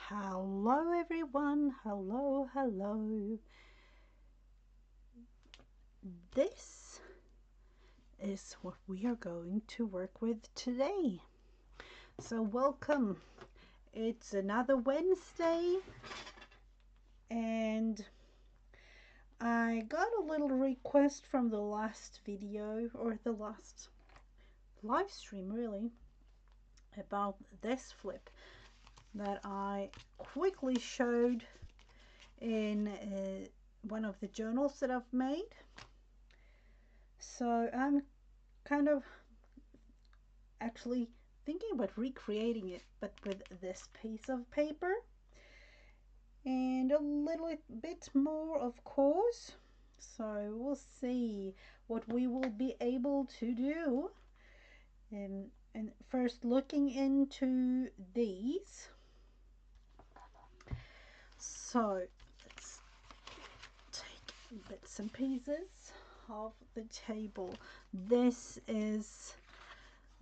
Hello everyone, hello. This is what we are going to work with today. So welcome. It's another Wednesday and I got a little request from the last video or the last live stream really about this flip that I quickly showed in one of the journals that I've made. So I'm kind of actually thinking about recreating it, but with this piece of paper and a little bit more, of course. So we'll see what we will be able to do. And first, looking into these. So let's take bits and pieces of the table. This is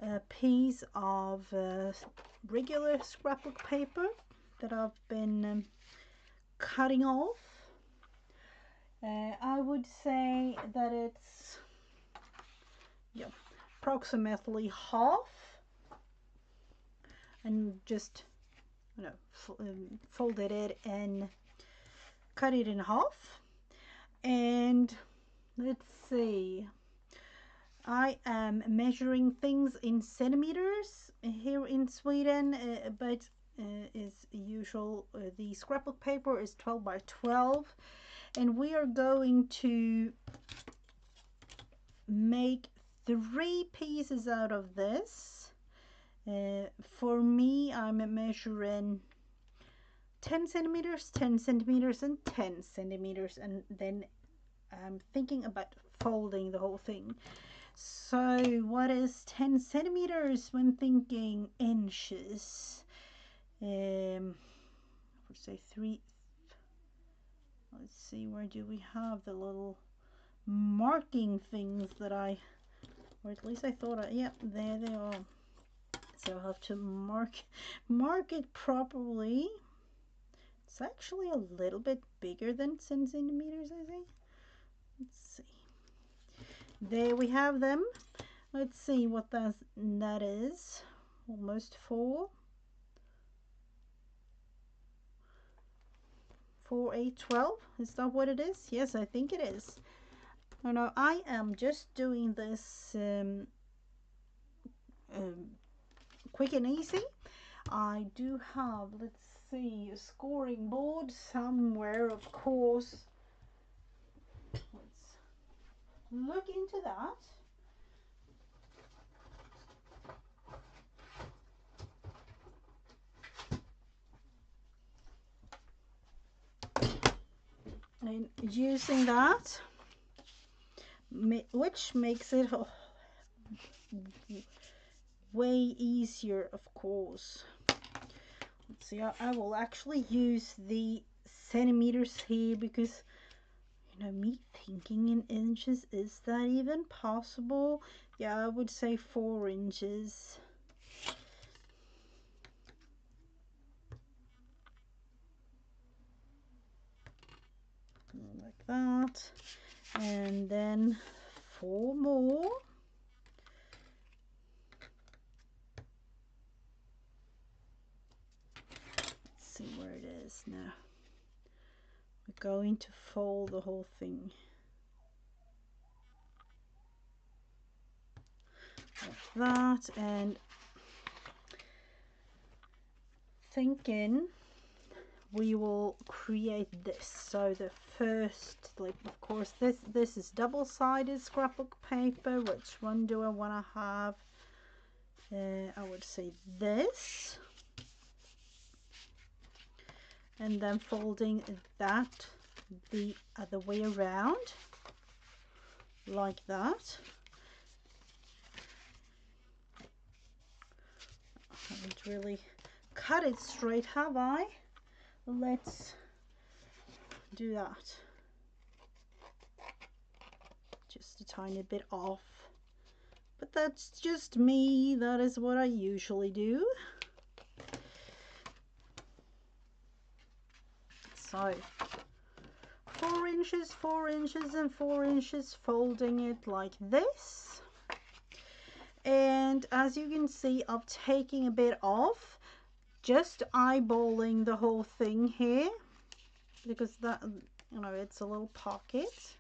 a piece of regular scrapbook paper that I've been cutting off. I would say that it's approximately half, and just folded it and cut it in half. And let's see, I am measuring things in centimeters here in Sweden, but as usual, the scrapbook paper is 12 by 12, and we are going to make 3 pieces out of this. For me, I'm measuring 10 centimeters, 10 centimeters, and 10 centimeters, and then I'm thinking about folding the whole thing. So what is 10 centimeters when thinking inches? I would say 3. Let's see, where do we have the little marking things that or at least I thought yep, there they are. So I'll have to mark it properly. It's actually a little bit bigger than 10 centimeters, I think. Let's see. There we have them. Let's see what that is. Almost 4. 4, 8, 12. Is that what it is? Yes, I think it is. Oh no, I am just doing this quick and easy. I do have, let's see, a scoring board somewhere, of course. Let's look into that. And using that, which makes it way easier, of course. Let's see, I will actually use the centimeters here because, me thinking in inches, is that even possible? Yeah, I would say 4 inches. Like that. And then 4 more. Let's see where it is now. We're going to fold the whole thing. Like that, and thinking we will create this. So the first, of course, this is double-sided scrapbook paper. Which one do I want to have? I would say this, and then folding that the other way around, like that. I haven't really cut it straight, have I? Let's do that. Just a tiny bit off, but that's just me. That is what I usually do. So 4 inches, 4 inches, and 4 inches, folding it like this. And as you can see, I'm taking a bit off, just eyeballing the whole thing here, because that, you know, it's a little pocket.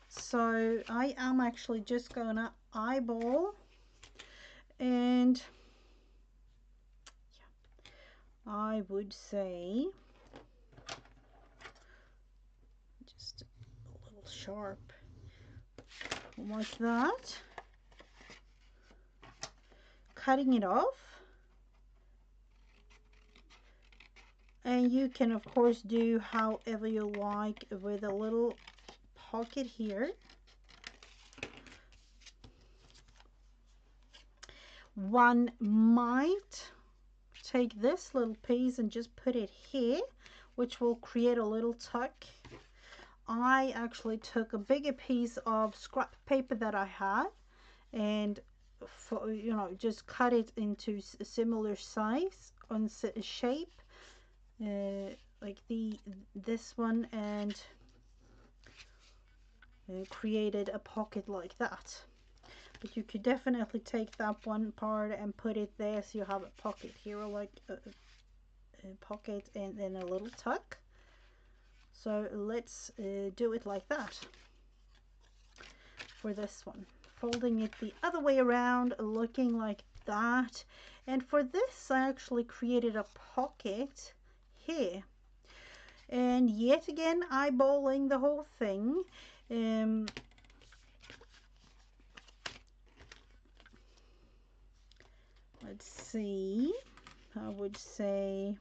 So I am actually just gonna eyeball, and yeah, I would say just a little sharp like that, cutting it off. And you can of course do however you like with a little pocket here. One might take this little piece and just put it here, which will create a little tuck. I actually took a bigger piece of scrap paper that I had, and for, you know, just cut it into a similar size on shape, like this one, and created a pocket like that. But you could definitely take that one part and put it there, so you have a pocket here, like a pocket and then a little tuck. So let's do it like that for this one, folding it the other way around, looking like that. And for this I actually created a pocket here, and yet again eyeballing the whole thing. Let's see, I would say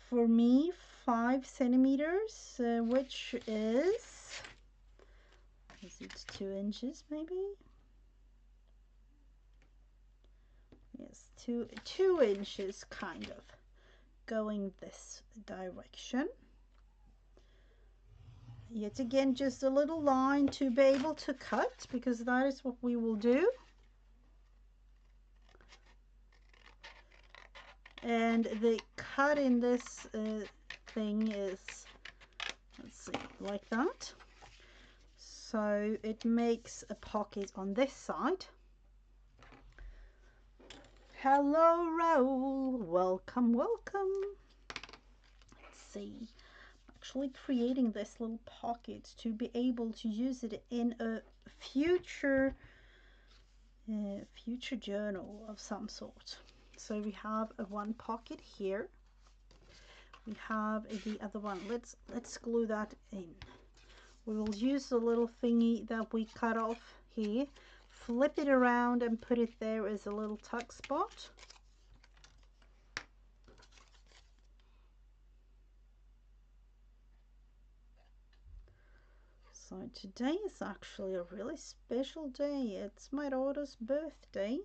for me 5 centimeters, which is it 2 inches maybe? Yes, two inches, kind of going this direction. Yet again, just a little line to be able to cut, because that is what we will do. And the cut in this thing is, let's see, like that. So it makes a pocket on this side. Hello, Raoul. Welcome, welcome. Let's see. Actually creating this little pocket to be able to use it in a future journal of some sort. So we have one pocket here. We have the other one. Let's glue that in. We will use the little thingy that we cut off here, flip it around and put it there as a little tuck spot. So today is actually a really special day. It's my daughter's birthday,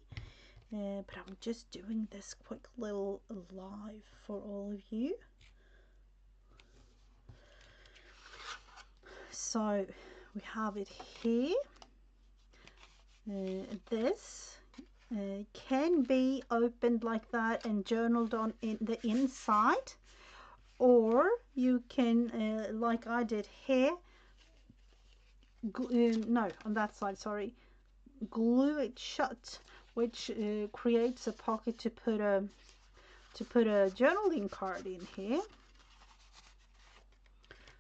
but I'm just doing this quick little live for all of you. So we have it here. This can be opened like that and journaled on in the inside, or you can, like I did here, no, on that side, sorry, glue it shut, which creates a pocket to put a journaling card in here.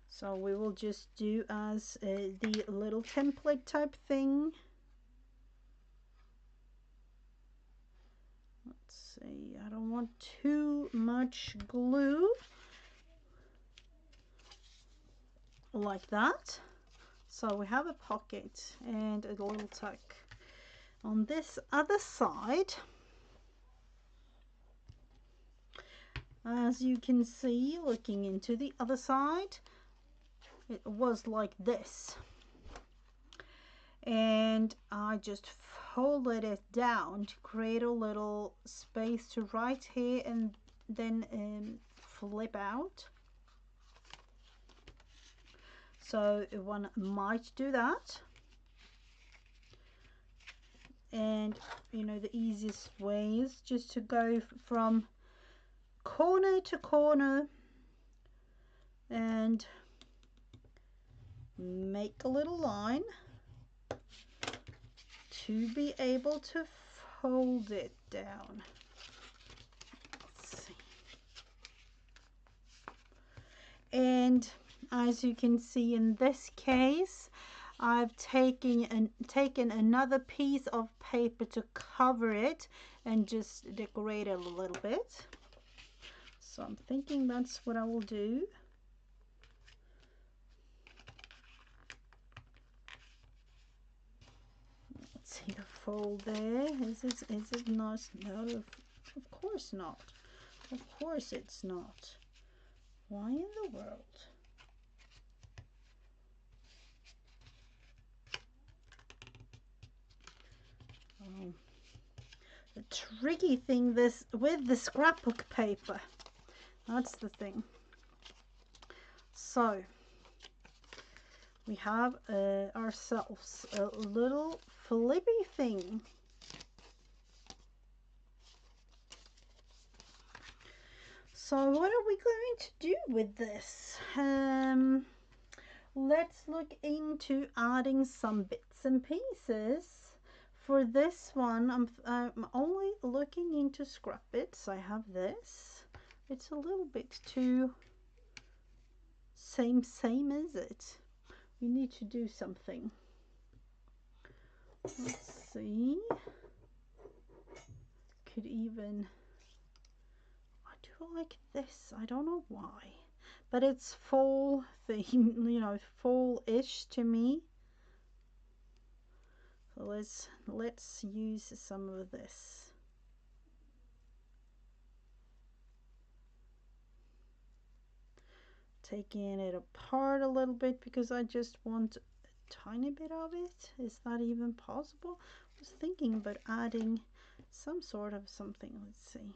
So we will just do as the little template type thing. Let's see, I don't want too much glue, like that. So we have a pocket and a little tuck. On this other side, as you can see, looking into the other side, it was like this. And I just folded it down to create a little space to write here, and then flip out. So one might do that. And the easiest way is just to go from corner to corner and make a little line to be able to fold it down. Let's see. And as you can see in this case, I've taken another piece of paper to cover it and just decorate it a little bit. So I'm thinking that's what I will do. Let's see the fold there. Is it not? No, of course not. Of course it's not. Why in the world? Oh, the tricky thing with the scrapbook paper. That's the thing. So we have ourselves a little flippy thing. So what are we going to do with this? Let's look into adding some bits and pieces. For this one, I'm only looking into scrap bits. I have this. It's a little bit too same, is it? We need to do something. Let's see. Could even, I do like this. I don't know why, but it's fall theme, fall-ish to me. So let's use some of this. Taking it apart a little bit because I just want a tiny bit of it. Is that even possible? I was thinking about adding some sort of something. Let's see.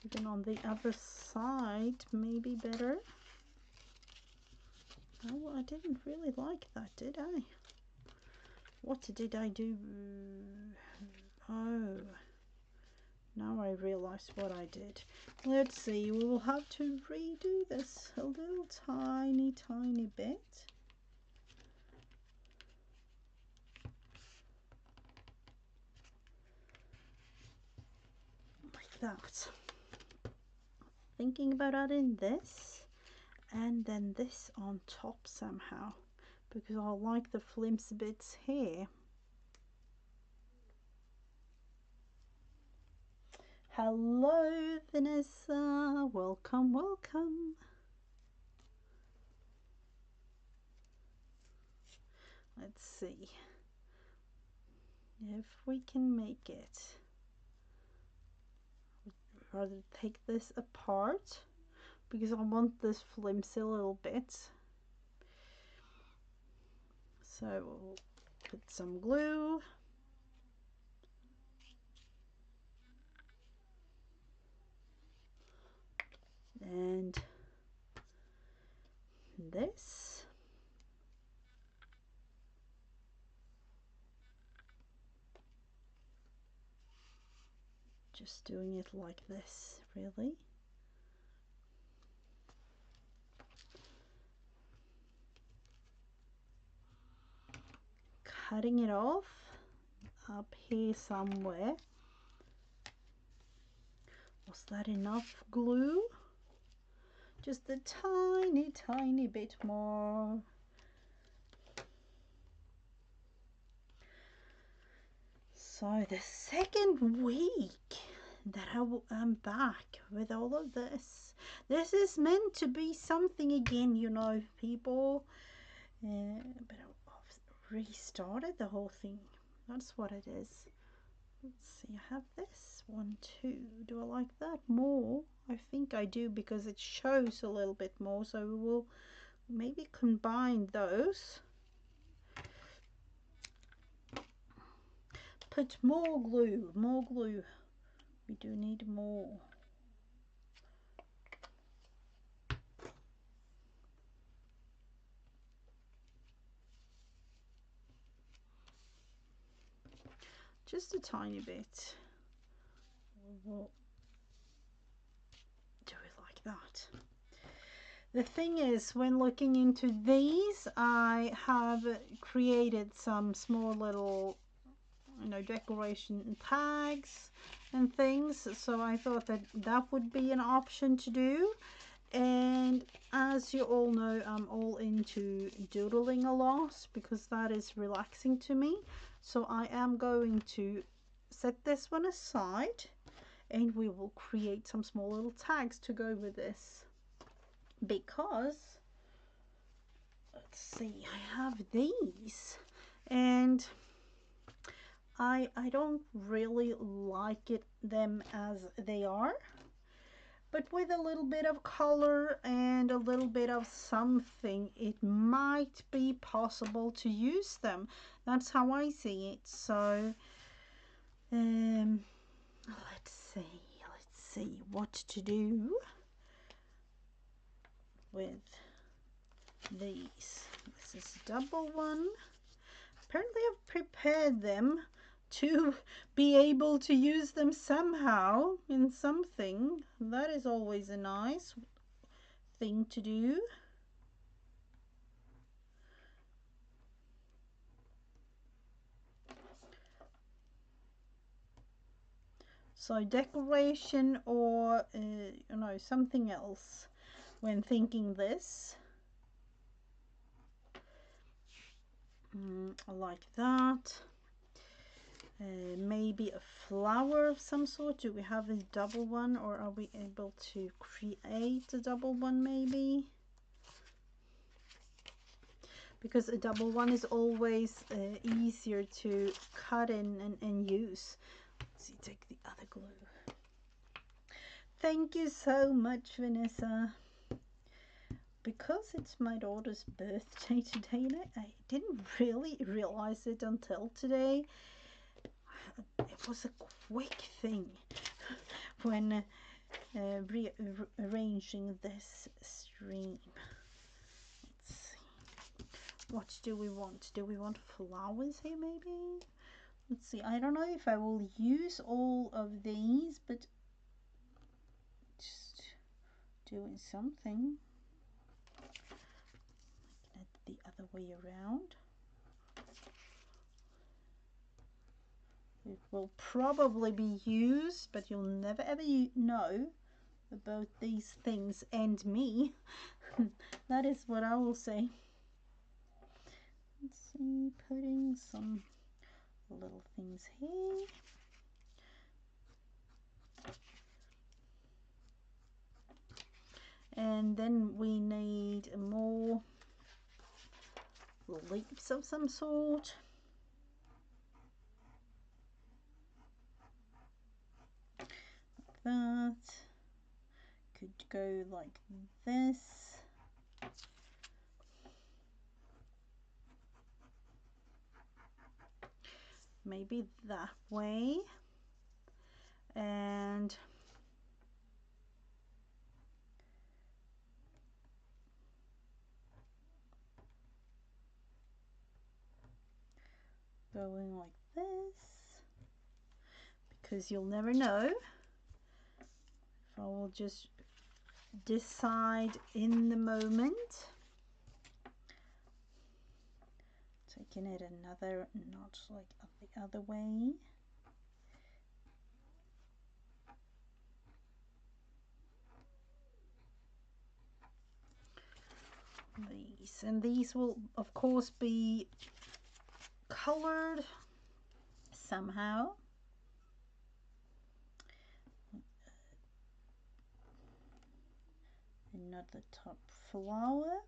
Even on the other side, maybe better. Oh, I didn't really like that, did I? What did I do? Oh, now I realize what I did. Let's see, we will have to redo this a little tiny bit. Like that. Thinking about adding this and then this on top somehow, because I like the flimsy bits here. Hello Vanessa, welcome. Let's see if we can make it. I'd rather take this apart because I want this flimsy a little bit. So we'll put some glue. And this. Just doing it like this, really. Cutting it off up here somewhere. Was that enough glue? Just a tiny bit more. So the second week that I'm back with all of this. This is meant to be something again, people. But I've restarted the whole thing. That's what it is. Let's see, I have this one too. Do I like that more? I think I do because it shows a little bit more. So we will maybe combine those. Put more glue. We do need more. just a tiny bit. We'll do it like that. The thing is, when looking into these, I have created some small little, you know, decoration tags and things, so I thought that that would be an option to do. And as you all know, I'm all into doodling a lot because that is relaxing to me. So I am going to set this one aside and we will create some small little tags to go with this. Because, let's see, I have these and I don't really like them as they are. But with a little bit of color and a little bit of something, it might be possible to use them. That's how I see it. So, let's see what to do with these. This is double one. Apparently I've prepared them to be able to use them somehow in something. That is always a nice thing to do. So decoration or you know, something else when thinking this. Like that. Maybe a flower of some sort. Do we have a double one, or are we able to create a double one maybe? Because a double one is always easier to cut in and use. Let's see, take the other glue. Thank you so much, Vanessa. Because it's my daughter's birthday today, and I didn't really realize it until today. It was a quick thing when rearranging this stream. Let's see. What do we want? Do we want flowers here maybe? Let's see. I don't know if I will use all of these, but just doing something. Like the other way around. It will probably be used, but you'll never ever know about these things and me. That is what I will say. Let's see, putting some little things here. And then we need more leaves of some sort. That could go like this. Maybe that way. And going like this, because you'll never know. If I will just decide in the moment. Taking it another notch like the other way. These, and these will of course be colored somehow. Another top flower.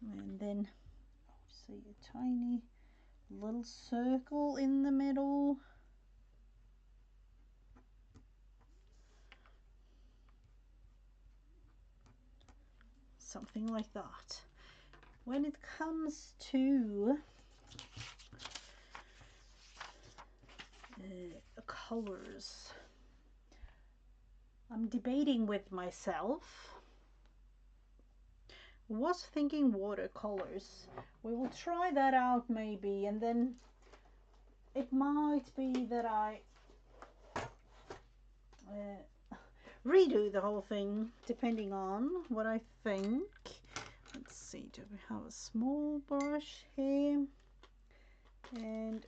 And then see a tiny little circle in the middle. Something like that. When it comes to colors, I'm debating with myself. Was thinking watercolors. We will try that out maybe, and then it might be that I redo the whole thing depending on what I think. Let's see, do we have a small brush here? And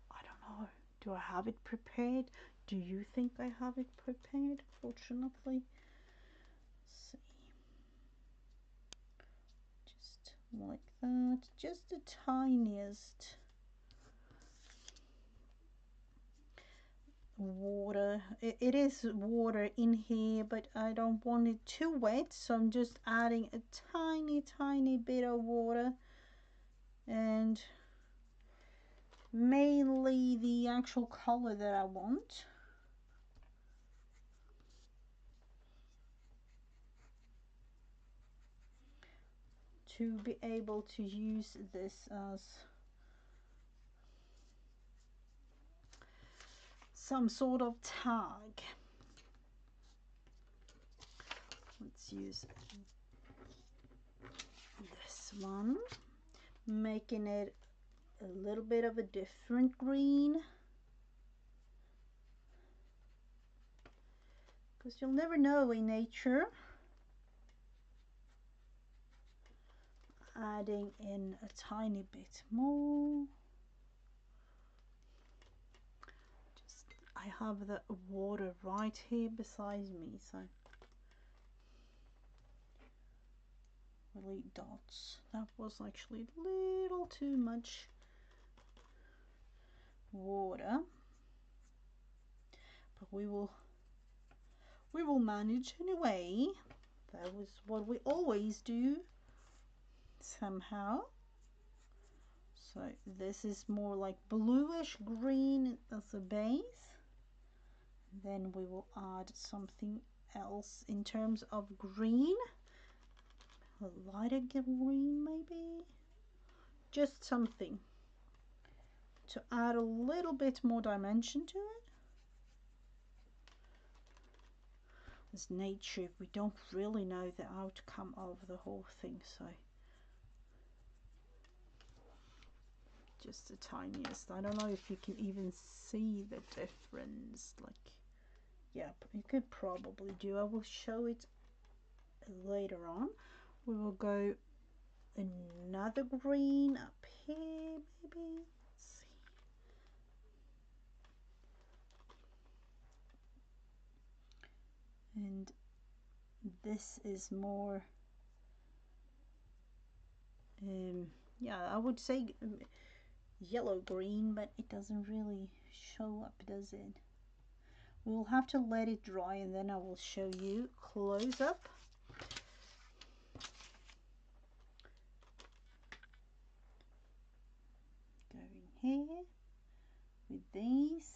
I don't know, do I have it prepared? Do you think I have it prepared? Fortunately, let's see, just like that, just the tiniest water. It is water in here, but I don't want it too wet, so I'm just adding a tiny bit of water, and mainly the actual color that I want. To be able to use this as some sort of tag. Let's use this one, making it a little bit of a different green, because you'll never know in nature. Adding in a tiny bit more. Just, I have the water right here beside me, so really dots. That was actually a little too much water, but we will manage anyway. That was what we always do somehow. So this is more like bluish green as a base. Then we will add something else in terms of green, a lighter green maybe, just something to add a little bit more dimension to it. As nature, we don't really know the outcome of the whole thing, so just the tiniest. I don't know if you can even see the difference. Like, yeah, you could probably do. I will show it later on. We will go another green up here maybe. Let's see. And this is more yeah, I would say yellow green, but it doesn't really show up, does it? We will have to let it dry, and then I will show you close up. Going here with these.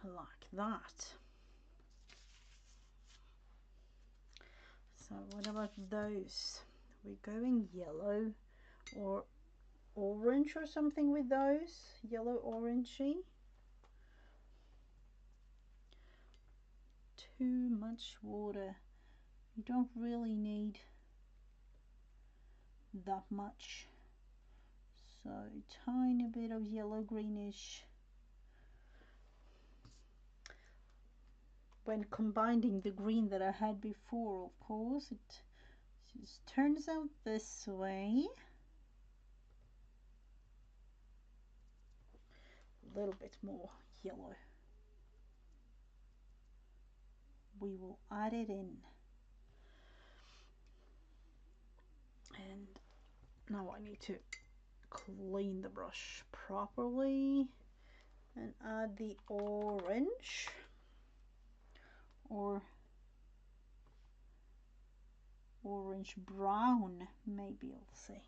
Like that. So what about those? We're going yellow or orange or something with those. Yellow orangey. Too much water. You don't really need that much. So a tiny bit of yellow greenish. When combining the green that I had before, of course, it just turns out this way. A little bit more yellow. We will add it in. And now I need to clean the brush properly and add the orange, or orange brown, maybe I'll say.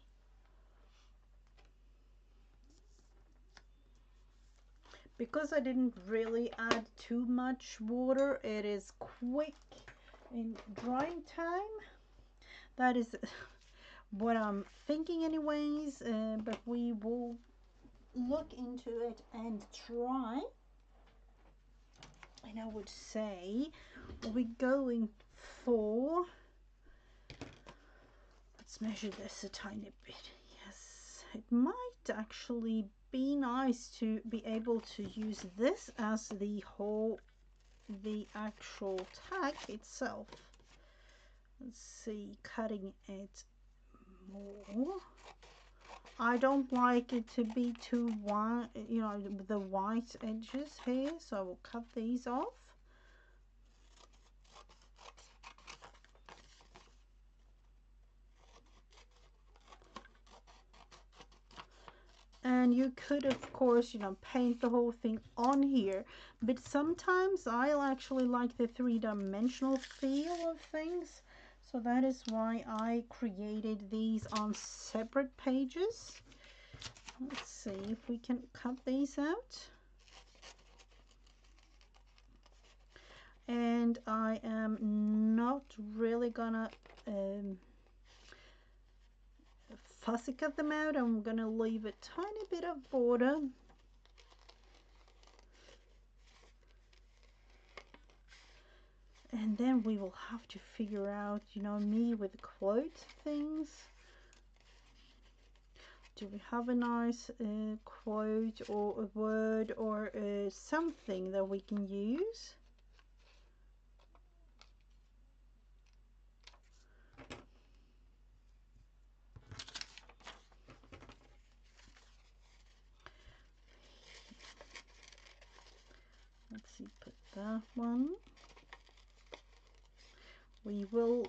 Because I didn't really add too much water, it is quick in drying time. That is what I'm thinking anyways, but we will look into it and try. And I would say we're going for, let's measure this a tiny bit. Yes, it might actually be nice to be able to use this as the actual tag itself. Let's see, cutting it more. I don't like it to be too white, you know, the white edges here, so I will cut these off. And you could, of course, you know, paint the whole thing on here, but sometimes I actually like the three-dimensional feel of things, so that is why I created these on separate pages. Let's see if we can cut these out. And I am not really gonna fussy cut them out. I'm gonna leave a tiny bit of border. And then we will have to figure out, you know, me with quote things. Do we have a nice quote or a word or something that we can use? Let's see, put that one. We will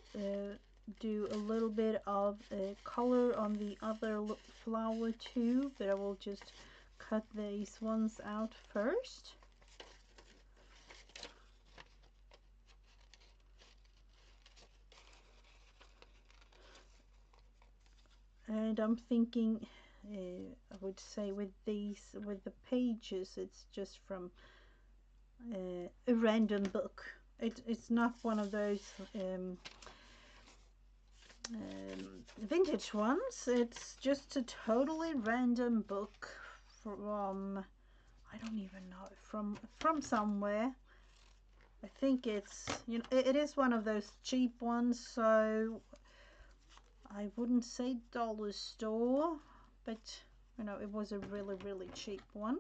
do a little bit of color on the other flower too, but I will just cut these ones out first. And I'm thinking, I would say with these, with the pages, it's just from a random book. It's not one of those vintage ones. It's just a totally random book from, I don't even know, from somewhere. I think it's, you know, it is one of those cheap ones, so I wouldn't say dollar store, but you know, it was a really, really cheap one.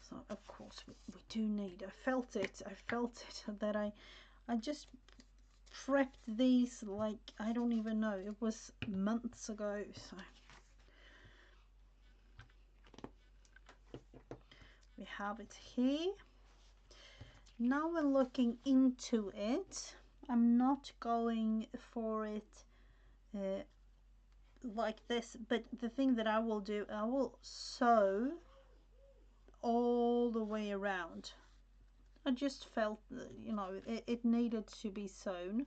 So of course we do need, I felt it that I just prepped these like, I don't even know, it was months ago. So we have it here. Now when looking into it, I'm not going for it like this, but the thing that I will do, I will sew all the way around. I just felt that, you know, it needed to be sewn.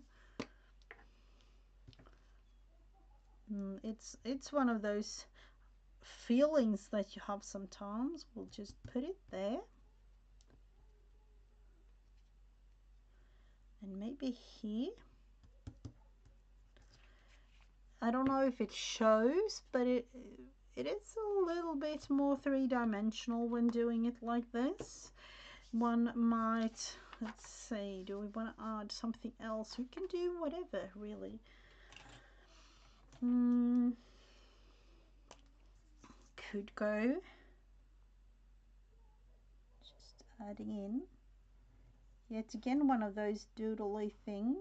It's one of those feelings that you have sometimes. We'll just put it there. And maybe here. I don't know if it shows, but it is a little bit more three-dimensional when doing it like this. One might, let's see, do we want to add something else? We can do whatever, really. Could go just adding in yet again one of those doodly things,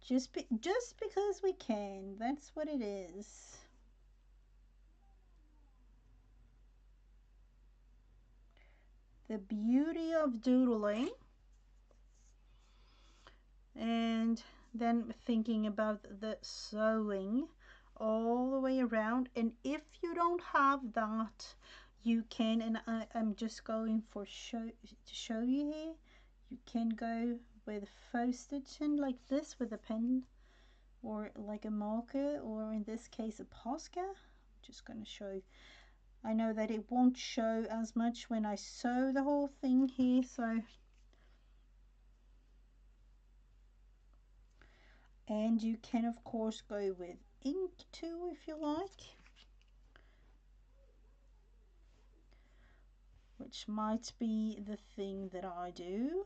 just because we can. That's what it is. The beauty of doodling. And then thinking about the sewing all the way around. And if you don't have that, you can, and I'm just going for to show you here, you can go with faux stitching like this with a pen or like a marker, or in this case a Posca. I'm just going to show. I know that it won't show as much when I sew the whole thing here, so And you can of course go with ink too if you like, which might be the thing that I do.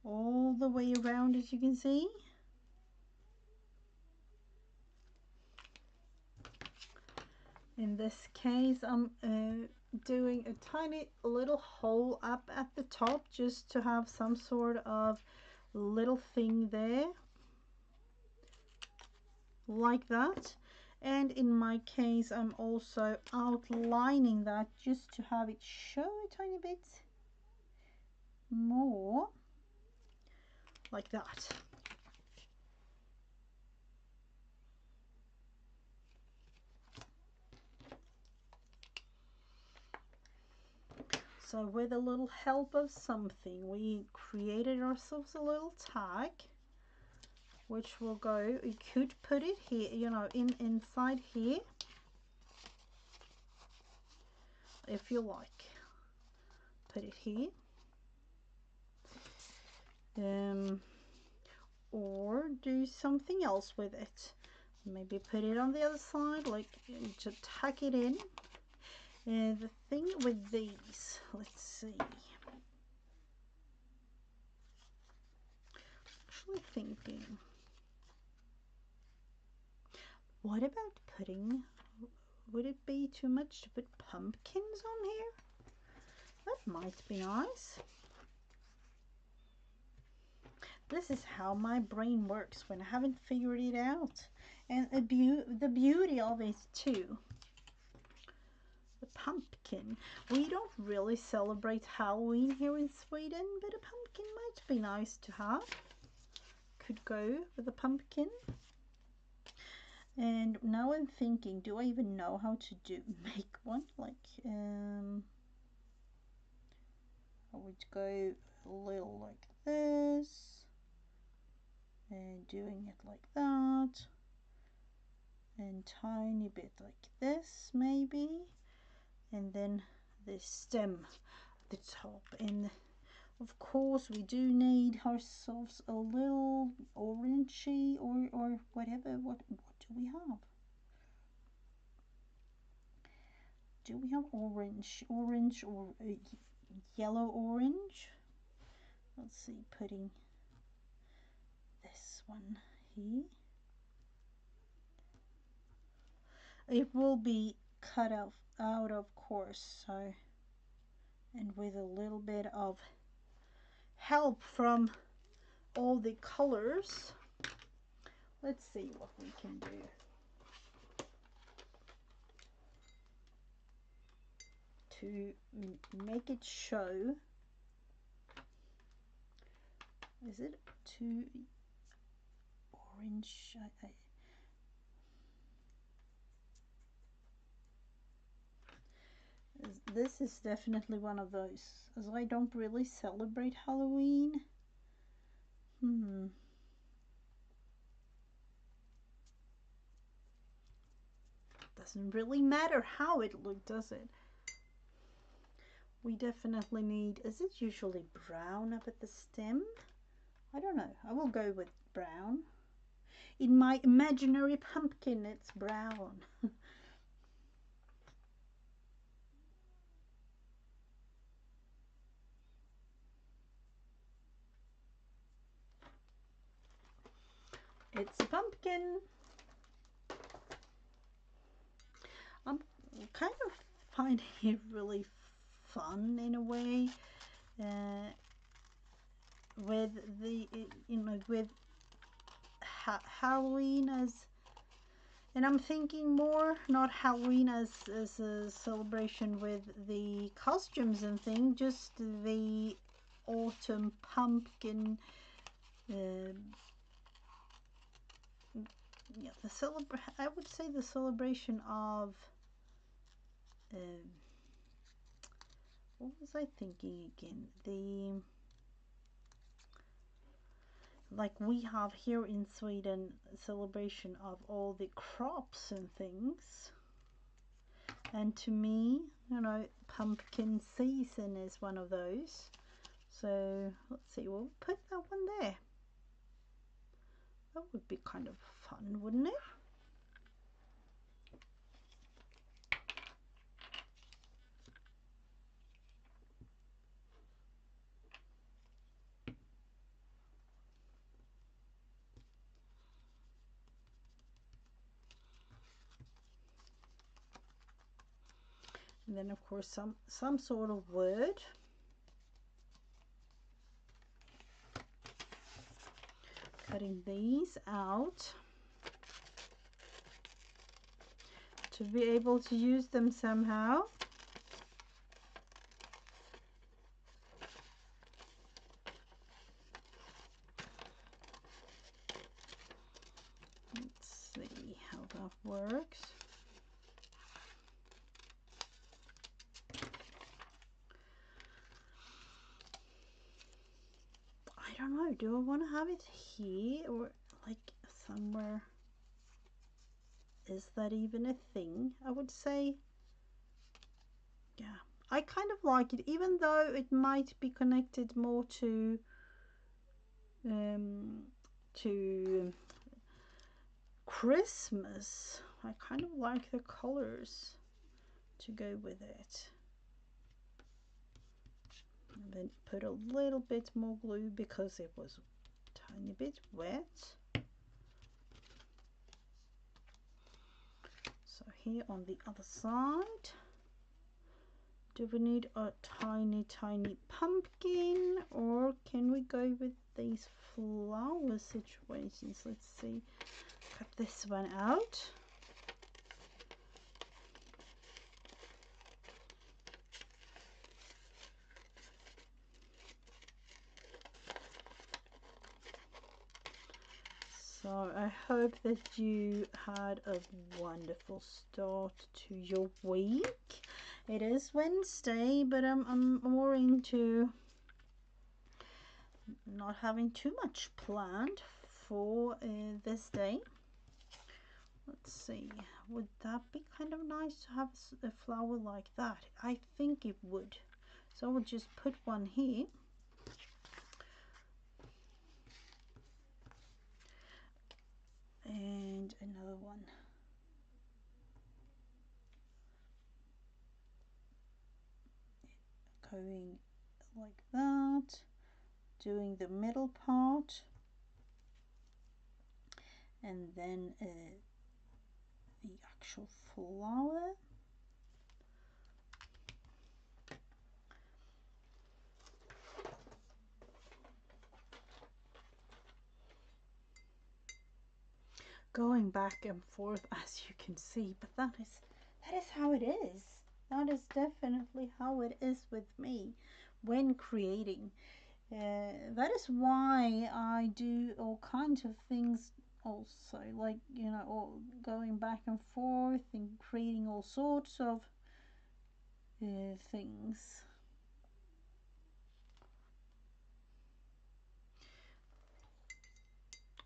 All the way around, as you can see. In this case, I'm doing a tiny little hole up at the top just to have some sort of little thing there, like that. And in my case, I'm also outlining that just to have it show a tiny bit more, like that. So with a little help of something, we created ourselves a little tag, which will go, you could put it here, you know, inside here, if you like. Put it here. Or do something else with it. Maybe put it on the other side, like to tuck it in. And the thing with these, let's see. Actually thinking, what about putting, would it be too much to put pumpkins on here? That might be nice. This is how my brain works when I haven't figured it out. And the beauty of it too, the pumpkin. We don't really celebrate Halloween here in Sweden, but a pumpkin might be nice to have. Could go with a pumpkin. And now I'm thinking, do I even know how to make one? Like, I would go a little like this, and doing it like that, and tiny bit like this maybe, and then the stem at the top. And of course we do need ourselves a little orangey or whatever. What do we have? Do we have orange or yellow orange? Let's see, putting this one here. It will be cut out of course, so, and with a little bit of help from all the colors, let's see what we can do. To make it show, is it too orange? This is definitely one of those, as I don't really celebrate Halloween. Doesn't really matter how it looked, does it? We definitely need, is it usually brown up at the stem? I don't know. I will go with brown. In my imaginary pumpkin, it's brown. It's a pumpkin. I'm kind of finding it really fun in a way, with the, you know, with Halloween as, and I'm thinking more not Halloween as a celebration with the costumes and things, just the autumn pumpkin. Yeah, I would say the celebration of, what was I thinking again? The, like we have here in Sweden, a celebration of all the crops and things. And to me, you know, pumpkin season is one of those. So let's see, we'll put that one there. That would be kind of fun, wouldn't it? And then of course some sort of word. Cutting these out to be able to use them somehow. Let's see how that works. I don't know, do I want to have it here or like somewhere? Is that even a thing? I would say, yeah, I kind of like it, even though it might be connected more to Christmas. I kind of like the colors to go with it. And then put a little bit more glue because it was a tiny bit wet. So here on the other side, do we need a tiny pumpkin, or can we go with these flower situations? Let's see, cut this one out. So I hope that you had a wonderful start to your week. It is Wednesday, but I'm more into not having too much planned for this day. Let's see, would that be kind of nice to have a flower like that? I think it would. So we'll just put one here. And another one. Going like that. Doing the middle part. And then the actual flower. Going back and forth, as you can see, but that is how it is. That is definitely how it is with me when creating. That is why I do all kinds of things also, like, you know, all going back and forth and creating all sorts of things.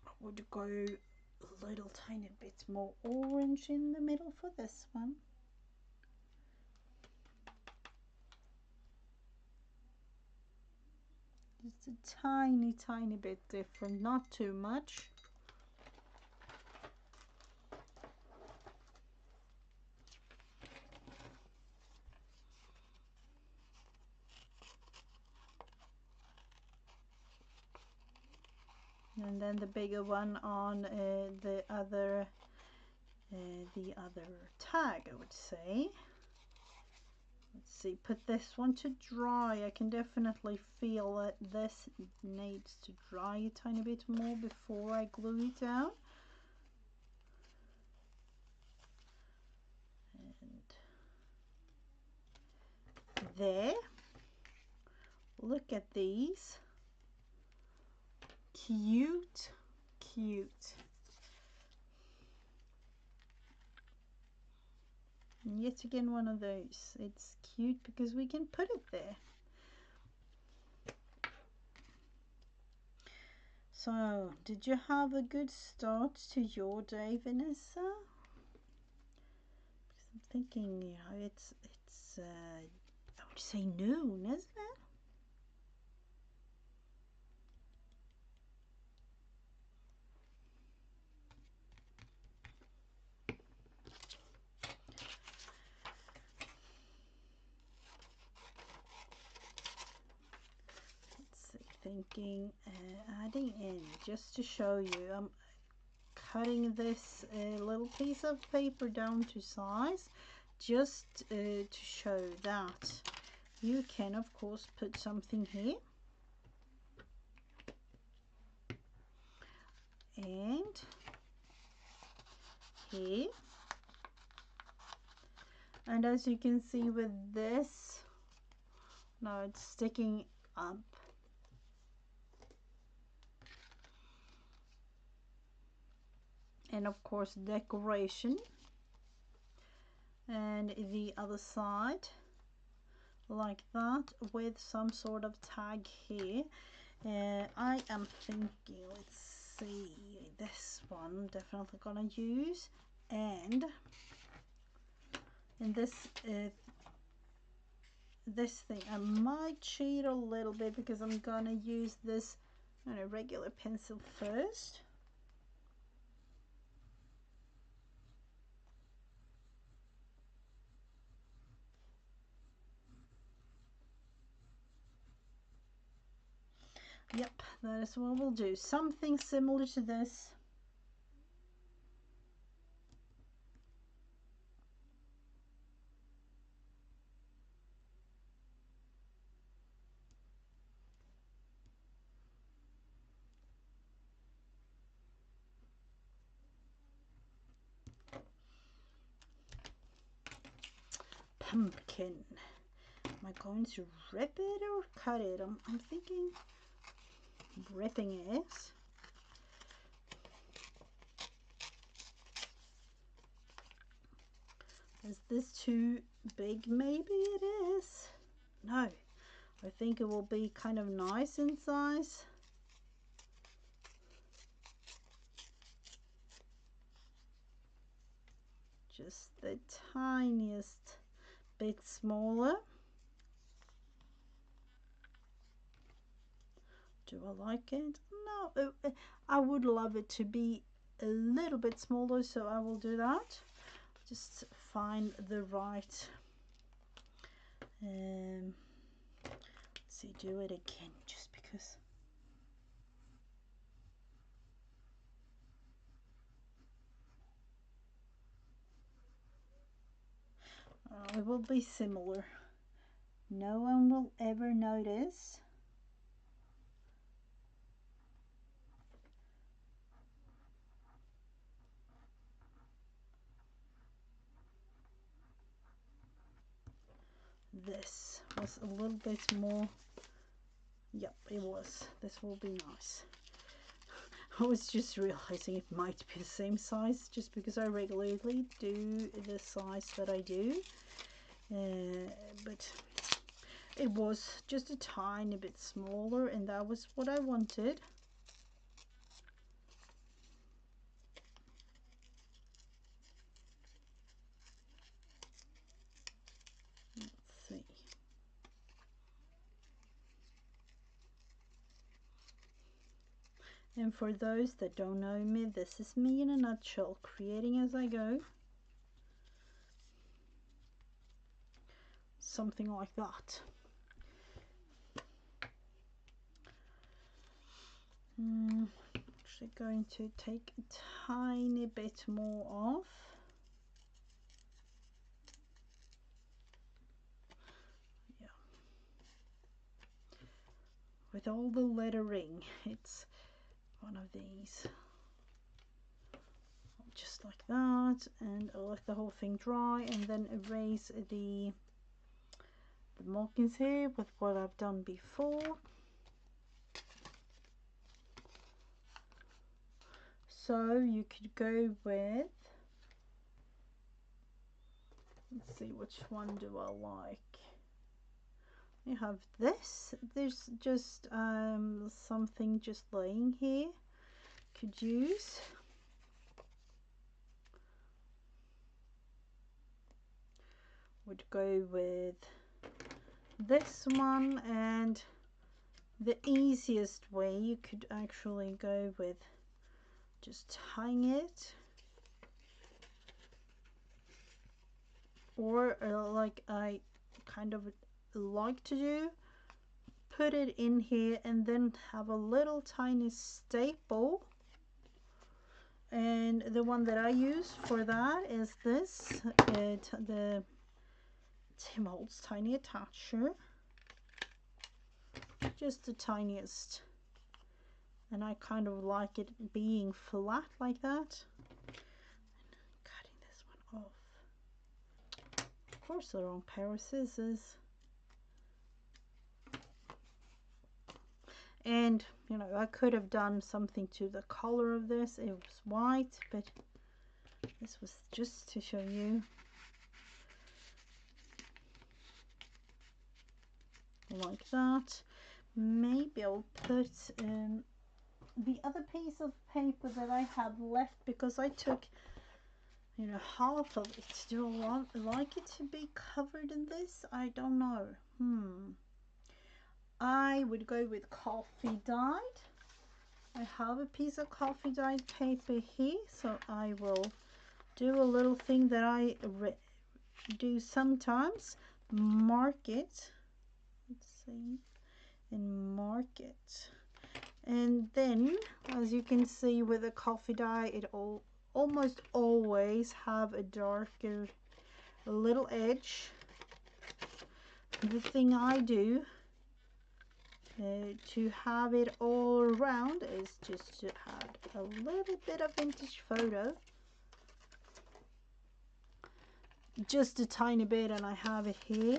I would go a little tiny bit more orange in the middle for this one. Just a tiny bit different, not too much. And then the bigger one on the other tag, I would say. Let's see, put this one to dry. I can definitely feel that this needs to dry a tiny bit more before I glue it down. And there, look at these. Cute. And yet again, one of those. It's cute because we can put it there. So, did you have a good start to your day, Vanessa? Because I'm thinking, you know, it's I would say noon, isn't it? thinking adding in, just to show you, I'm cutting this little piece of paper down to size, just to show that you can of course put something here and here, and as you can see with this, now it's sticking up. And of course decoration, and the other side like that with some sort of tag here. I am thinking, let's see, this one definitely gonna use, and this this thing I might cheat a little bit because I'm gonna use this on a regular pencil first. Yep, that is what we'll do. Something similar to this. Pumpkin. Am I going to rip it or cut it? I'm thinking ripping it. Is this too big? Maybe it is. No, I think it will be kind of nice in size. Just the tiniest bit smaller. Do I like it? No, I would love it to be a little bit smaller, so I will do that. Just find the right let's see, do it again just because. It will be similar. No one will ever notice. This was a little bit more. Yep, it was. This will be nice. I was just realizing it might be the same size just because I regularly do the size that I do. But it was just a tiny bit smaller, and that was what I wanted. Let's see. And for those that don't know me, this is me in a nutshell, creating as I go. Something like that. Actually going to take a tiny bit more off. Yeah. With all the lettering, it's one of these. Just like that, and I'll let the whole thing dry and then erase the markings here with what I've done before. So you could go with, let's see, which one do I like? You have this. There's just something just laying here. Could use. Would go with this one, and the easiest way you could actually go with just tying it, or like I kind of like to do, put it in here and then have a little tiny staple. And the one that I use for that is this, the Tim Holtz Tiny Attacher. Just the tiniest. And I kind of like it being flat like that. And cutting this one off. Of course, the wrong pair of scissors. And you know, I could have done something to the color of this. It was white, but this was just to show you. Like that. Maybe I'll put the other piece of paper that I have left, because I took, you know, half of it. Do I like it to be covered in this? I don't know. I would go with coffee dyed. I have a piece of coffee dyed paper here, so I will do a little thing that I do sometimes. Mark it. Let's see. And mark it. And then, as you can see with the coffee dye, it almost always have a darker little edge. The thing I do to have it all around is just to add a little bit of vintage photo, just a tiny bit, and I have it here,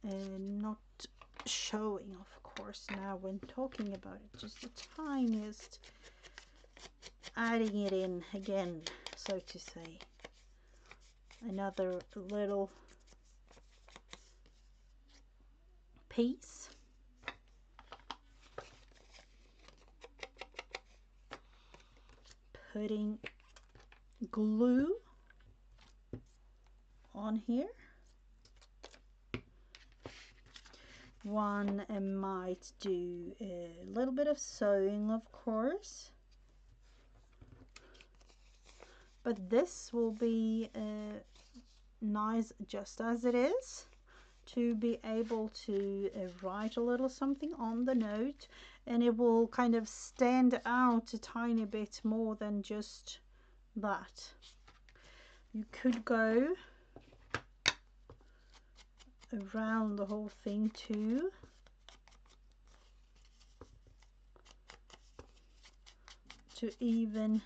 and not showing of course now when talking about it, just the tiniest, adding it in again, so to say, another little piece. Putting glue on here. One might do a little bit of sewing, of course, but this will be nice just as it is, to be able to write a little something on the note, and it will kind of stand out a tiny bit more than just that. You could go around the whole thing too, to even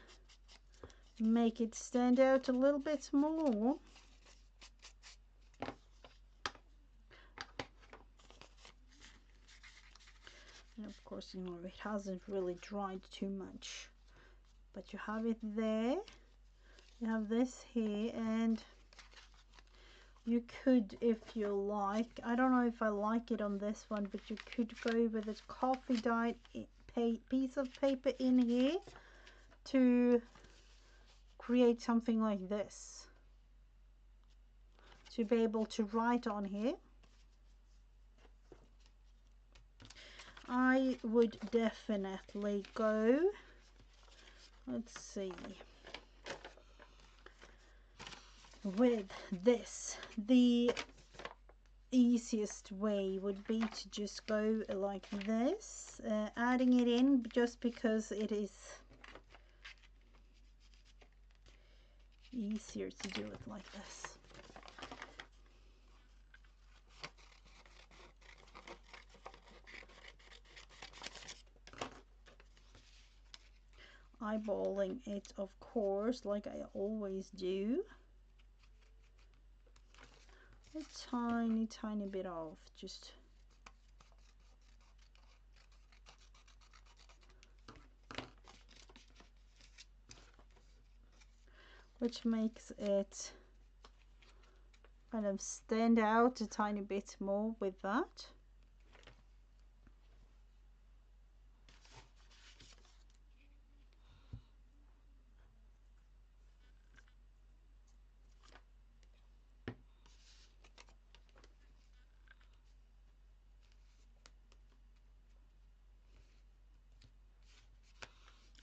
make it stand out a little bit more. And of course, you know, it hasn't really dried too much, but you have it there. You have this here, and you could, if you like, I don't know if I like it on this one, but you could go with a coffee dyed piece of paper in here to create something like this, to be able to write on here. I would definitely go, let's see, with this. The easiest way would be to just go like this, adding it in just because it is easier to do it like this. Eyeballing it, of course, like I always do. A tiny bit off, just which makes it kind of stand out a tiny bit more with that.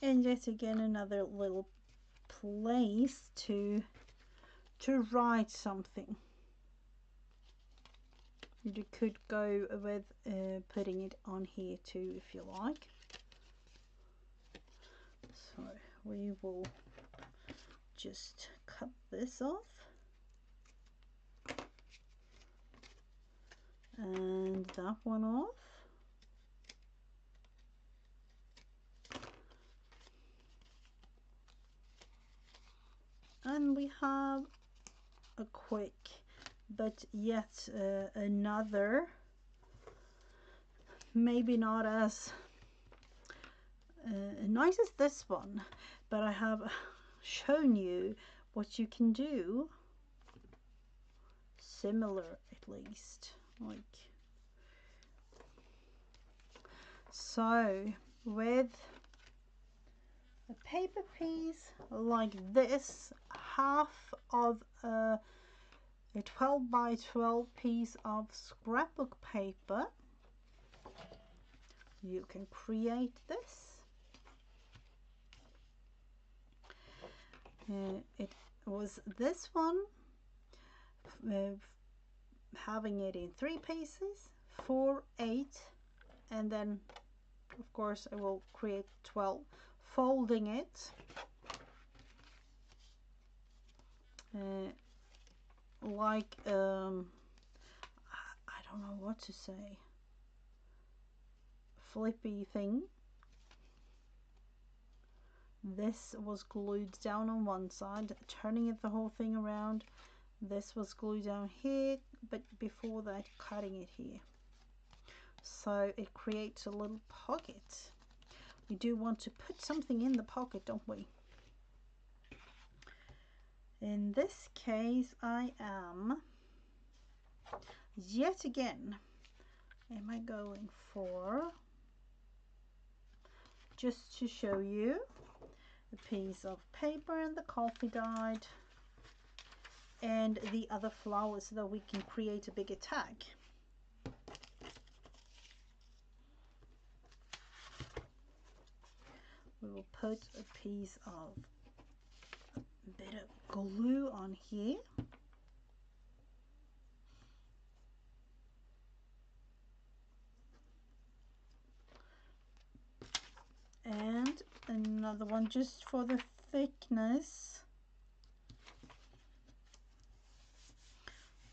And yet again, another little place to write something. You could go with putting it on here too if you like. So we will just cut this off and that one off. And we have a quick but yet another, maybe not as nice as this one, but I have shown you what you can do similar, at least, like so. With a paper piece like this, half of a 12 by 12 piece of scrapbook paper, you can create this. It was this one, having it in 3 pieces, 4, 8, and then of course I will create 12, folding it like I don't know what to say, flippy thing. This was glued down on one side, turning it the whole thing around. This was glued down here, but before that cutting it here. So it creates a little pocket. We do want to put something in the pocket, don't we? In this case, I am yet again, am I going for, just to show you, a piece of paper and the coffee dyed and the other flowers so that we can create a bigger tag. We will put a piece of a bit of glue on here. And another one just for the thickness.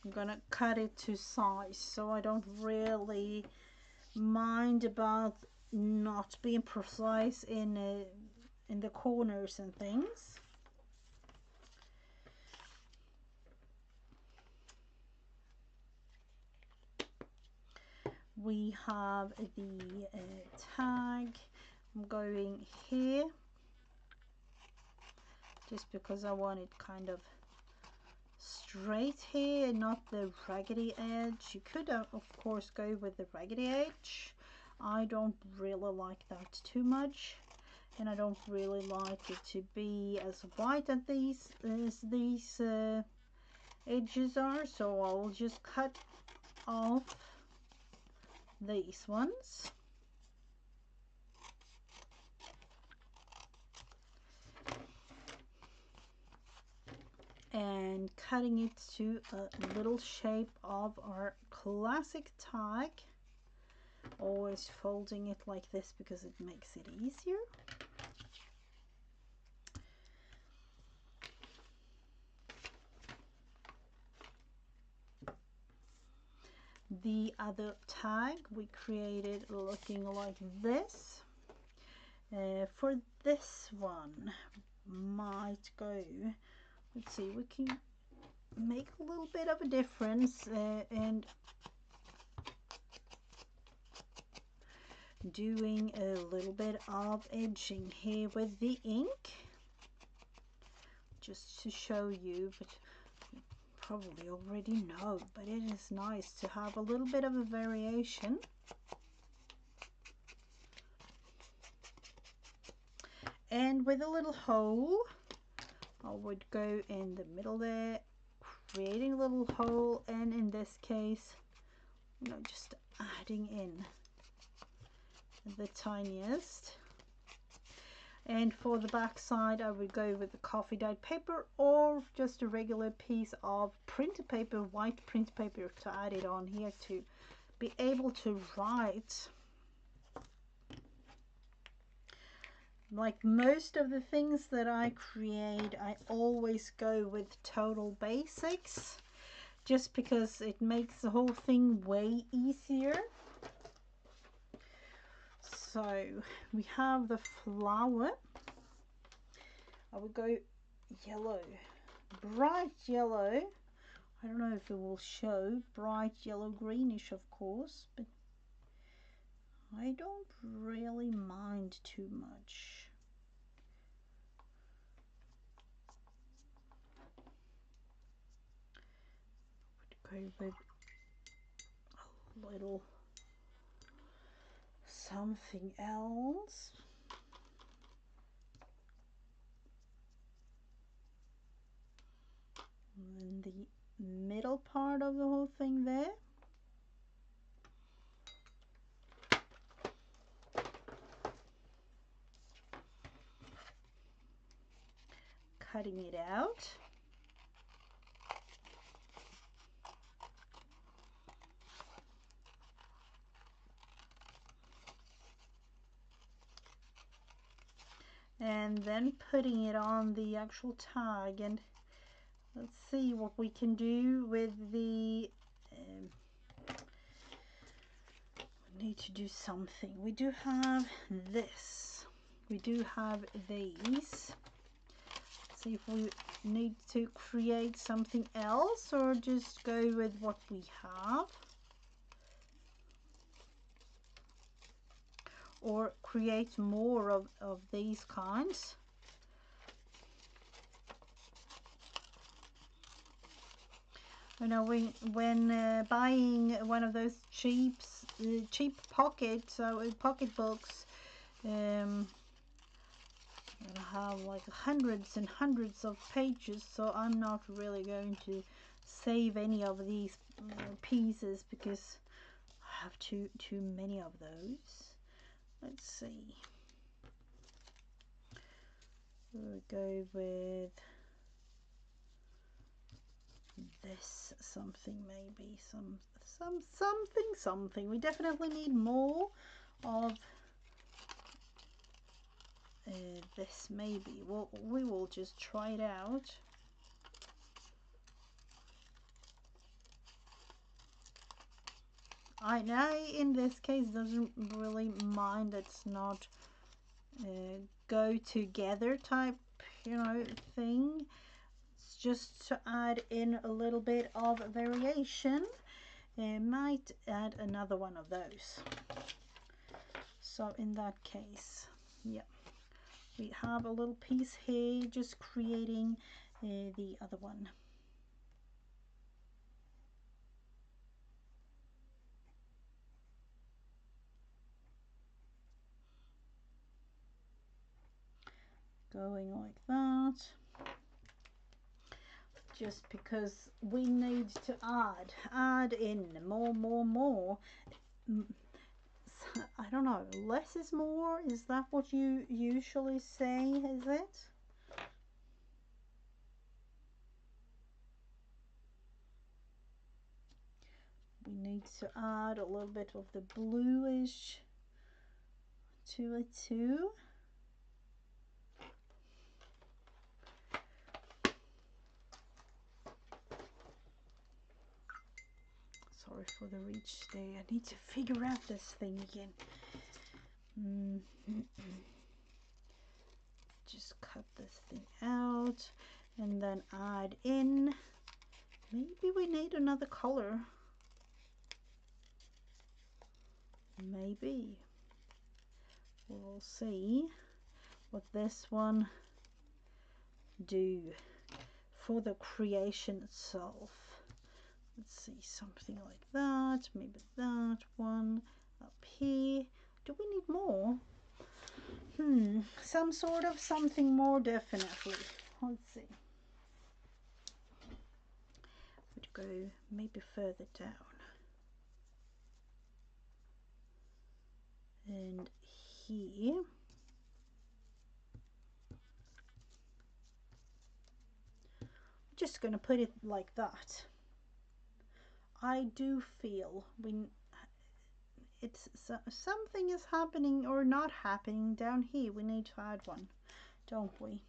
I'm gonna cut it to size, so I don't really mind about not being precise in the corners and things. We have the tag. I'm going here just because I want it kind of straight here, not the raggedy edge. You could of course go with the raggedy edge. I don't really like that too much, and I don't really like it to be as white as these edges are, so I'll just cut off these ones. And cutting it to a little shape of our classic tag. Always folding it like this because it makes it easier. The other tag we created looking like this. For this one, might go, let's see, we can make a little bit of a difference and doing a little bit of edging here with the ink, just to show you, but you probably already know, but it is nice to have a little bit of a variation. And with a little hole, I would go in the middle there, creating a little hole, and in this case, you know, just adding in the tiniest. And for the back side, I would go with the coffee dyed paper or just a regular piece of printer paper, white printer paper, to add it on here to be able to write. Like most of the things that I create, I always go with total basics, just because it makes the whole thing way easier. So we have the flower. I would go yellow, bright yellow. I don't know if it will show, bright yellow greenish, of course, but I don't really mind too much. I would go with a little something else. And then the middle part of the whole thing there. Cutting it out. And then putting it on the actual tag. And let's see what we can do with the we need to do something. We do have this, we do have these. See if we need to create something else or just go with what we have, or create more of these kinds. You know, when buying one of those cheap pockets, pocket books, I have like hundreds and hundreds of pages, so I'm not really going to save any of these pieces because I have too many of those. Let's see. We'll go with this something, maybe something. We definitely need more of this. Maybe we will just try it out. I know in this case doesn't really mind. It's not go together type, you know, thing. It's just to add in a little bit of variation. Might add another one of those. So in that case, yeah, we have a little piece here, just creating the other one. Going like that, just because we need to add in more. I don't know, less is more. Is that what you usually say? Is it? We need to add a little bit of the bluish to it too. Sorry for the reach there. I need to figure out this thing again. Just cut this thing out and then add in. Maybe we need another color. Maybe. We'll see what this one do for the creation itself. Let's see, something like that. Maybe that one up here. Do we need more? Some sort of something more, definitely. Let's see. Would go maybe further down. And here. just gonna put it like that. I do feel when it's something is happening or not happening down here, we need to add one, don't we?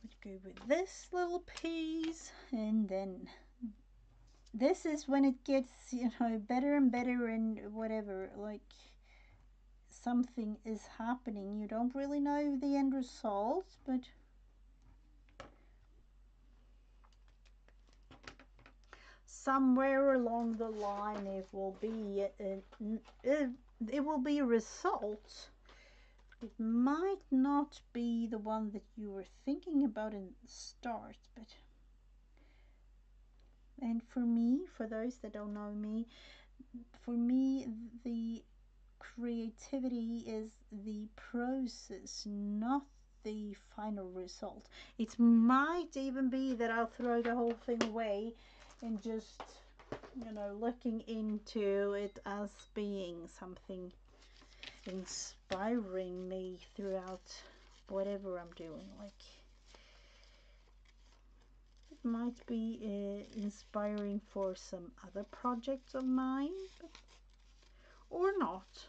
We'd go with this little piece, and then this is when it gets, you know, better and better, and whatever, like something is happening. You don't really know the end result, but somewhere along the line it will be it will be a result. It might not be the one that you were thinking about in the start, but and for me, for those that don't know me, for me the creativity is the process, not the final result. It might even be that I'll throw the whole thing away and just, you know, looking into it as being something inspiring me throughout whatever I'm doing. Like, it might be inspiring for some other projects of mine, but, or not.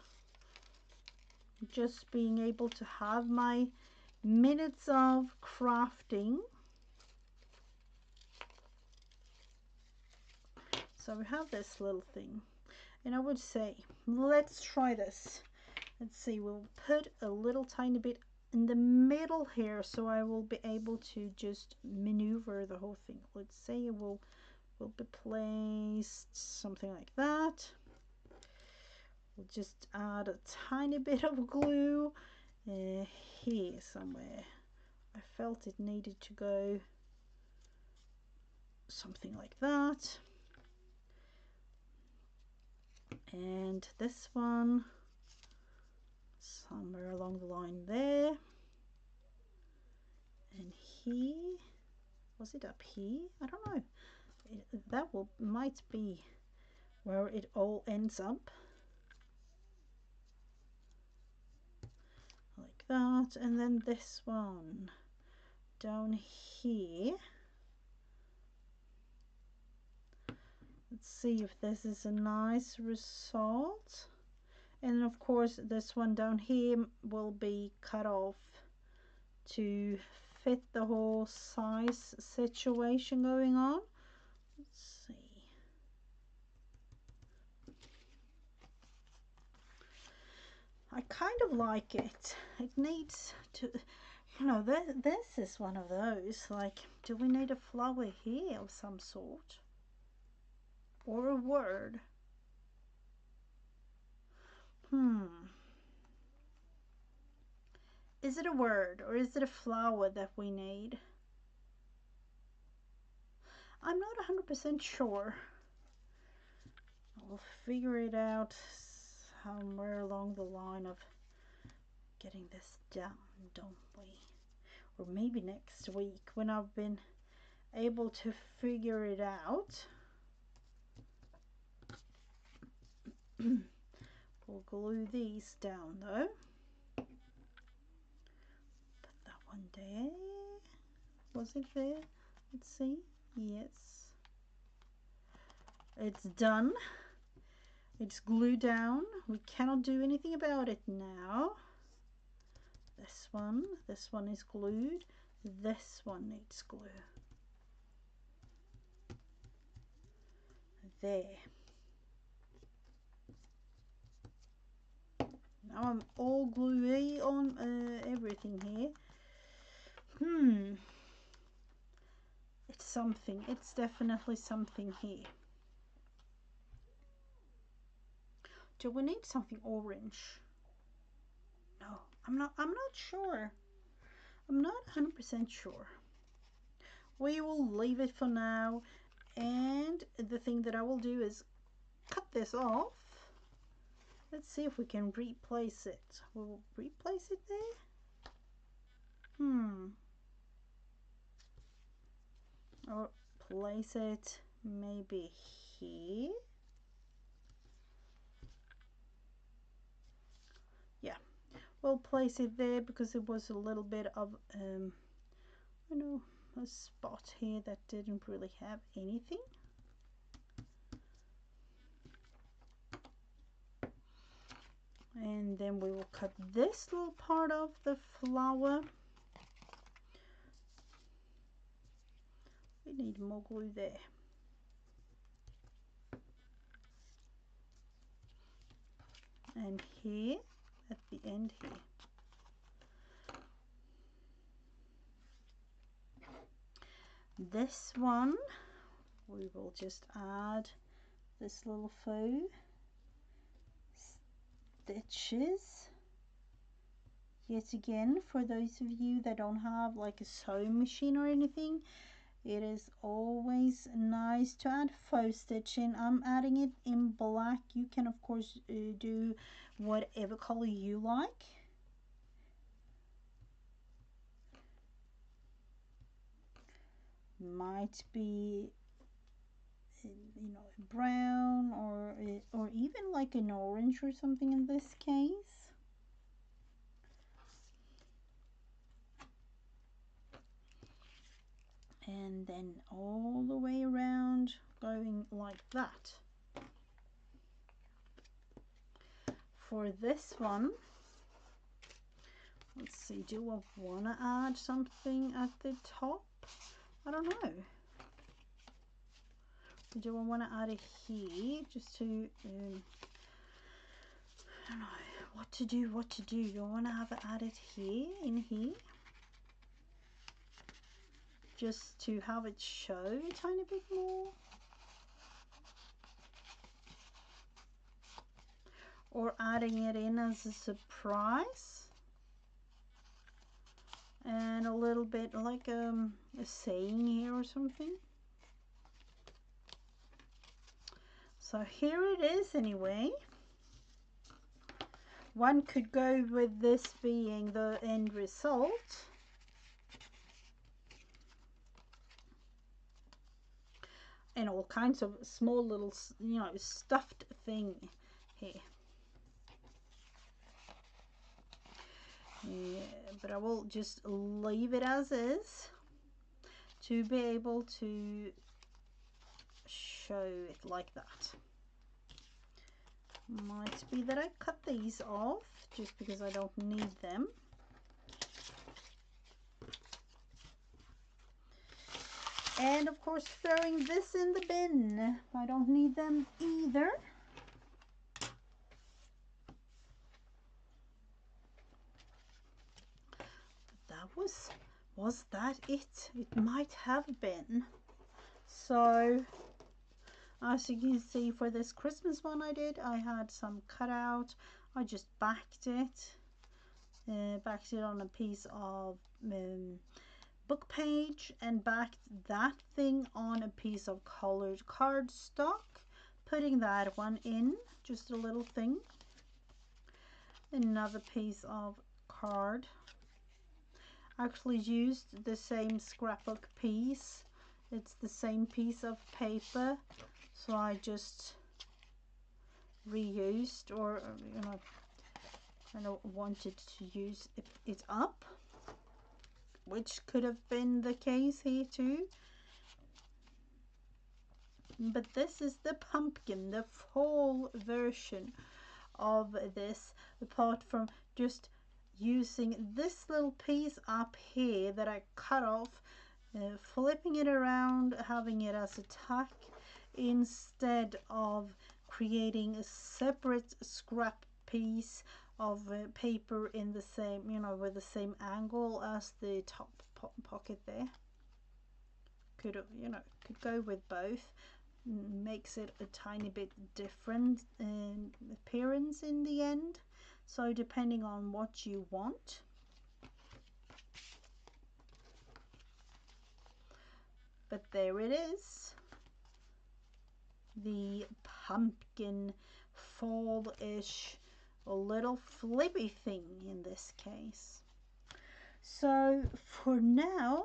Just being able to have my minutes of crafting. So we have this little thing, and I would say let's try this. Let's see, we'll put a little tiny bit in the middle here so I will be able to just maneuver the whole thing. Let's say it will be placed something like that. We'll just add a tiny bit of glue here somewhere. I felt it needed to go something like that. And this one somewhere along the line there. And here, was it up here? I don't know. That might be where it all ends up. Like that. And then this one down here. Let's see if this is a nice result. And of course this one down here will be cut off to fit the whole size situation going on. Let's see. I kind of like it. It needs to, you know, this is one of those, like, do we need a flower here of some sort? Or a word? Is it a word or is it a flower that we need? I'm not 100% sure. We'll figure it out somewhere along the line of getting this done, don't we? Or maybe next week when I've been able to figure it out. We'll glue these down though. Put that one there. Was it there? Let's see. Yes. It's done. It's glued down. We cannot do anything about it now. This one is glued. This one needs glue. There. Now I'm all gluey on everything here. It's something. It's definitely something here. Do we need something orange? No, I'm not sure. I'm not 100% sure. We will leave it for now, and the thing that I will do is cut this off. Let's see if we can replace it. We'll replace it there. Or place it maybe here. Yeah, we'll place it there because it was a little bit of I know a spot here that didn't really have anything. And then we will cut this little part of the flower. We need more glue there. And here at the end here. This one we will just add this little faux stitches. Yet again, for those of you that don't have like a sewing machine or anything, it is always nice to add faux stitching. I'm adding it in black. You can of course do whatever color you like. Might be, you know, brown or even like an orange or something in this case. And then all the way around, going like that. For this one, let's see, do I want to add something at the top? I don't know. Do I want to add it here just to, I don't know what to do. Do I want to have it added here, in here? Just to have it show a tiny bit more? Or adding it in as a surprise? And a little bit like a saying here or something. So here it is anyway. One could go with this being the end result. And all kinds of small little, you know, stuffed thing here. Yeah, but I will just leave it as is to be able to show it like that. Might be that I cut these off just because I don't need them. And of course throwing this in the bin. I don't need them either. Was that it? It might have been. So as you can see, for this Christmas one I did, I had some cutout. I just backed it on a piece of book page and backed that thing on a piece of colored cardstock, putting that one in, just a little thing. Another piece of card. Actually used the same scrapbook piece. It's the same piece of paper, so I just reused, or you know, kind of wanted to use it up, which could have been the case here too. But this is the pumpkin, the fall version of this, apart from just using this little piece up here that I cut off, flipping it around, having it as a tack, instead of creating a separate scrap piece of paper in the same, you know, with the same angle as the top pocket there. Could, you know, could go with both. Makes it a tiny bit different appearance in the end, so depending on what you want. But there it is, the pumpkin fall-ish little flippy thing in this case. So for now,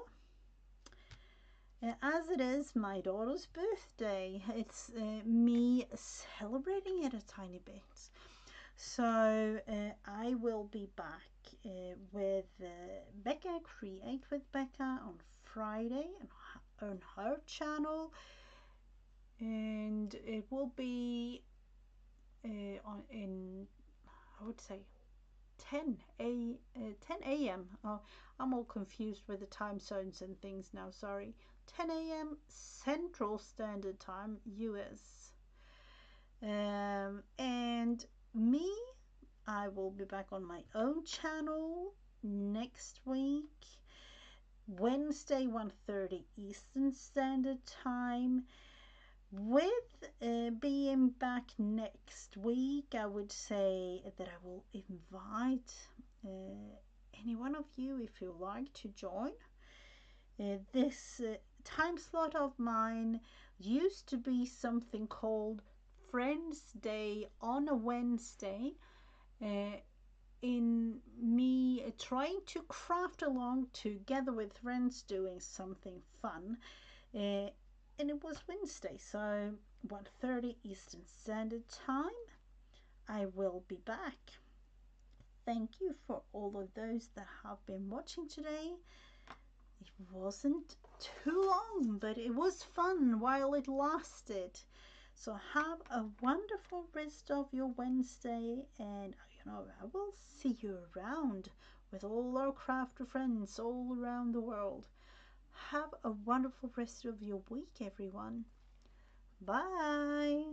as it is my daughter's birthday, it's me celebrating it a tiny bit. So I will be back with Becca, Create with Becca on Friday on her channel, and it will be on in, I would say, 10 a.m. Oh, I'm all confused with the time zones and things now, sorry. 10 a.m. Central Standard Time, US. And me, I will be back on my own channel next week, Wednesday 1:30 Eastern Standard Time. With being back next week, I would say that I will invite any one of you if you like to join. This time slot of mine used to be something called Friends Day on a Wednesday. Uh, in me trying to craft along together with friends doing something fun, and it was Wednesday, so 1:30 Eastern Standard Time I will be back. Thank you for all of those that have been watching today. It wasn't too long, but it was fun while it lasted. So have a wonderful rest of your Wednesday, and I will see you around with all our crafter friends all around the world. Have a wonderful rest of your week, everyone. Bye.